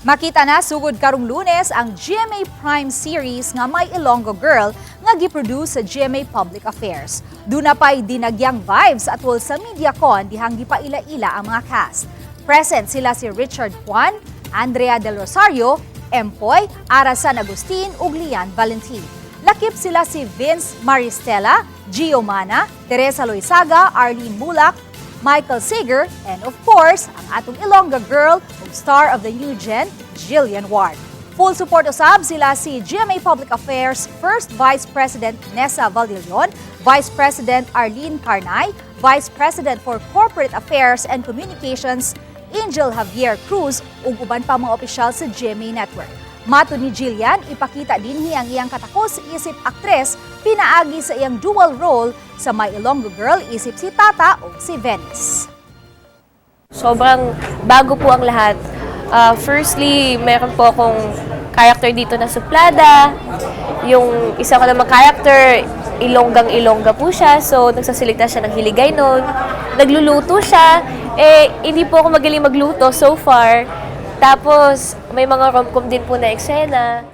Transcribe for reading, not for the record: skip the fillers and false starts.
Makita na sugod karong Lunes ang GMA Prime series nga My Ilonggo Girl nga giproduce sa GMA Public Affairs. Duna pa'y dinagyang vibes atol sa MediaCon dihang gipaila-ila ang mga cast. Present sila si Richard Juan, Andrea Del Rosario, Empoy, Arasan Agustin ug Lian Valentin. Lakip sila si Vince Maristela, Gio Mana, Teresa Loizaga, Arlene Mulak, Michael Sager, and of course, ang atong Ilonggo Girl ug star of the new gen, Jillian Ward. Full support usab sila si GMA Public Affairs First Vice President Nessa Valdilion, Vice President Arlene Carnay, Vice President for Corporate Affairs and Communications Angel Javier Cruz ug uban pa mga opisyal sa GMA Network. Mato ni Jillian, ipakita dinhi ang iyang katakos isip aktres pinaagi sa iyang dual role sa My Ilonggo Girl isip si Tata o si Venice. Sobrang bago po ang lahat. Firstly, meron po akong character dito na suplada. Yung isa ko namang character, Ilonggang-Ilongga po siya. So, nagsasalita siya ng hiligay nun. Nagluluto siya. Hindi po ako magaling magluto so far. Tapos, may mga rom-com din po na eksena.